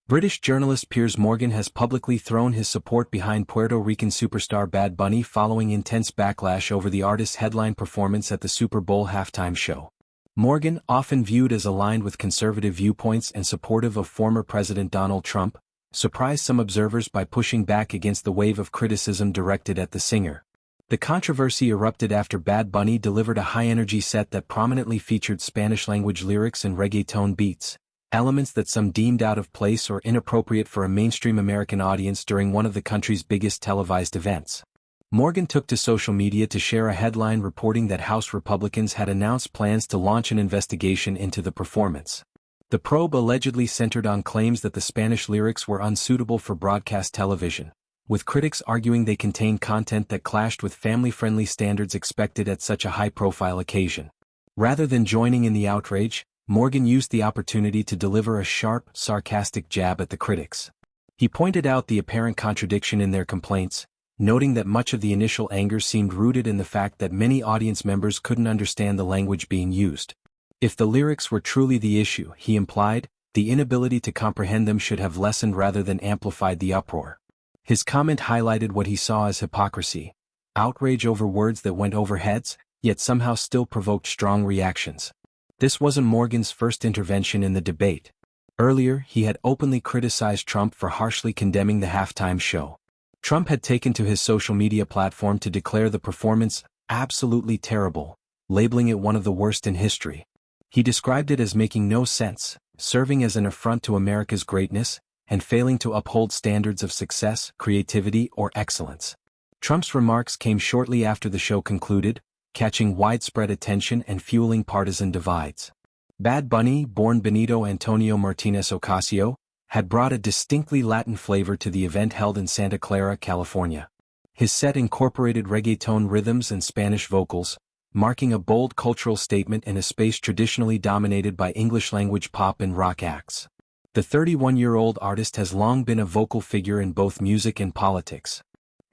British journalist Piers Morgan has publicly thrown his support behind Puerto Rican superstar Bad Bunny following intense backlash over the artist's headline performance at the Super Bowl halftime show. Morgan, often viewed as aligned with conservative viewpoints and supportive of former President Donald Trump, surprised some observers by pushing back against the wave of criticism directed at the singer. The controversy erupted after Bad Bunny delivered a high-energy set that prominently featured Spanish-language lyrics and reggaeton beats, elements that some deemed out of place or inappropriate for a mainstream American audience during one of the country's biggest televised events. Morgan took to social media to share a headline reporting that House Republicans had announced plans to launch an investigation into the performance. The probe allegedly centered on claims that the Spanish lyrics were unsuitable for broadcast television, with critics arguing they contained content that clashed with family-friendly standards expected at such a high-profile occasion. Rather than joining in the outrage, Morgan used the opportunity to deliver a sharp, sarcastic jab at the critics. He pointed out the apparent contradiction in their complaints, noting that much of the initial anger seemed rooted in the fact that many audience members couldn't understand the language being used. If the lyrics were truly the issue, he implied, the inability to comprehend them should have lessened rather than amplified the uproar. His comment highlighted what he saw as hypocrisy, outrage over words that went over heads, yet somehow still provoked strong reactions. This wasn't Morgan's first intervention in the debate. Earlier, he had openly criticized Trump for harshly condemning the halftime show. Trump had taken to his social media platform to declare the performance absolutely terrible, labeling it one of the worst in history. He described it as making no sense, serving as an affront to America's greatness, and failing to uphold standards of success, creativity, or excellence. Trump's remarks came shortly after the show concluded, catching widespread attention and fueling partisan divides. Bad Bunny, born Benito Antonio Martinez Ocasio, had brought a distinctly Latin flavor to the event held in Santa Clara, California. His set incorporated reggaeton rhythms and Spanish vocals, marking a bold cultural statement in a space traditionally dominated by English-language pop and rock acts. The 31-year-old artist has long been a vocal figure in both music and politics.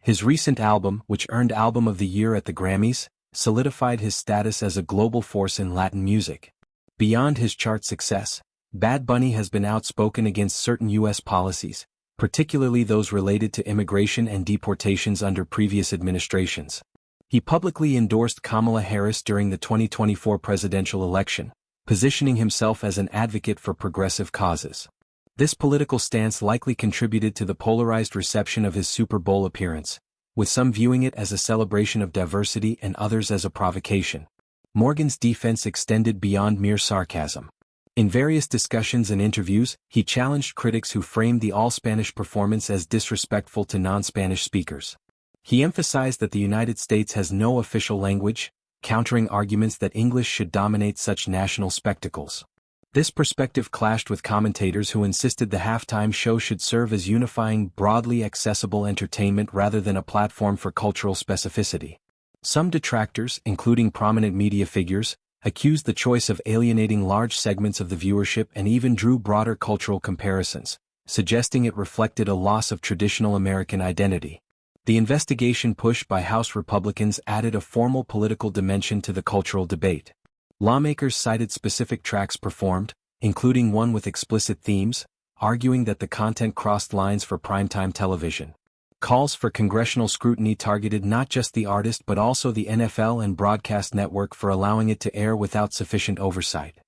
His recent album, which earned Album of the Year at the Grammys, solidified his status as a global force in Latin music. Beyond his chart success, Bad Bunny has been outspoken against certain U.S. policies, particularly those related to immigration and deportations under previous administrations. He publicly endorsed Kamala Harris during the 2024 presidential election, positioning himself as an advocate for progressive causes. This political stance likely contributed to the polarized reception of his Super Bowl appearance, with some viewing it as a celebration of diversity and others as a provocation. Morgan's defense extended beyond mere sarcasm. In various discussions and interviews, he challenged critics who framed the all-Spanish performance as disrespectful to non-Spanish speakers. He emphasized that the United States has no official language, countering arguments that English should dominate such national spectacles. This perspective clashed with commentators who insisted the halftime show should serve as unifying, broadly accessible entertainment rather than a platform for cultural specificity. Some detractors, including prominent media figures, accused the choice of alienating large segments of the viewership and even drew broader cultural comparisons, suggesting it reflected a loss of traditional American identity. The investigation pushed by House Republicans added a formal political dimension to the cultural debate. Lawmakers cited specific tracks performed, including one with explicit themes, arguing that the content crossed lines for primetime television. Calls for congressional scrutiny targeted not just the artist but also the NFL and broadcast network for allowing it to air without sufficient oversight.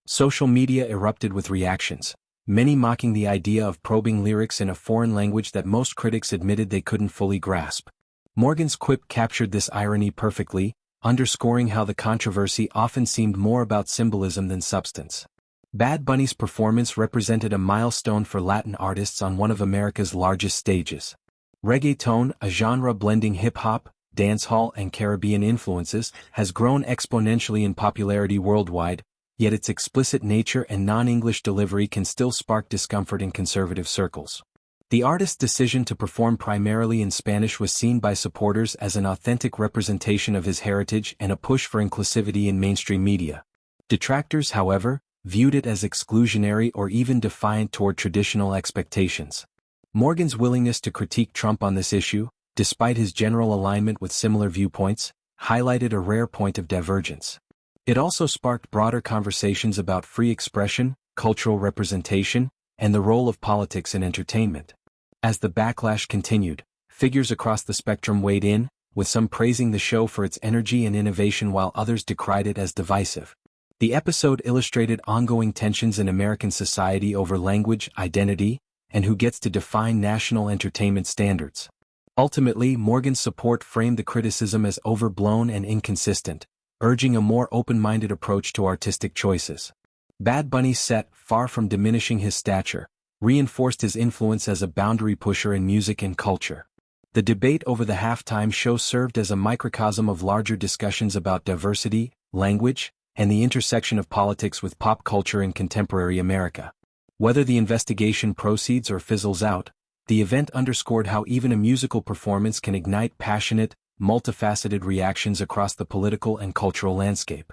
Social media erupted with reactions, many mocking the idea of probing lyrics in a foreign language that most critics admitted they couldn't fully grasp. Morgan's quip captured this irony perfectly, underscoring how the controversy often seemed more about symbolism than substance. Bad Bunny's performance represented a milestone for Latin artists on one of America's largest stages. Reggaeton, a genre blending hip-hop, dancehall and Caribbean influences, has grown exponentially in popularity worldwide, yet its explicit nature and non-English delivery can still spark discomfort in conservative circles. The artist's decision to perform primarily in Spanish was seen by supporters as an authentic representation of his heritage and a push for inclusivity in mainstream media. Detractors, however, viewed it as exclusionary or even defiant toward traditional expectations. Morgan's willingness to critique Trump on this issue, despite his general alignment with similar viewpoints, highlighted a rare point of divergence. It also sparked broader conversations about free expression, cultural representation, and the role of politics in entertainment. As the backlash continued, figures across the spectrum weighed in, with some praising the show for its energy and innovation while others decried it as divisive. The episode illustrated ongoing tensions in American society over language, identity, and who gets to define national entertainment standards. Ultimately, Morgan's support framed the criticism as overblown and inconsistent, urging a more open-minded approach to artistic choices. Bad Bunny's set, far from diminishing his stature, reinforced his influence as a boundary pusher in music and culture. The debate over the halftime show served as a microcosm of larger discussions about diversity, language, and the intersection of politics with pop culture in contemporary America. Whether the investigation proceeds or fizzles out, the event underscored how even a musical performance can ignite passionate, multifaceted reactions across the political and cultural landscape.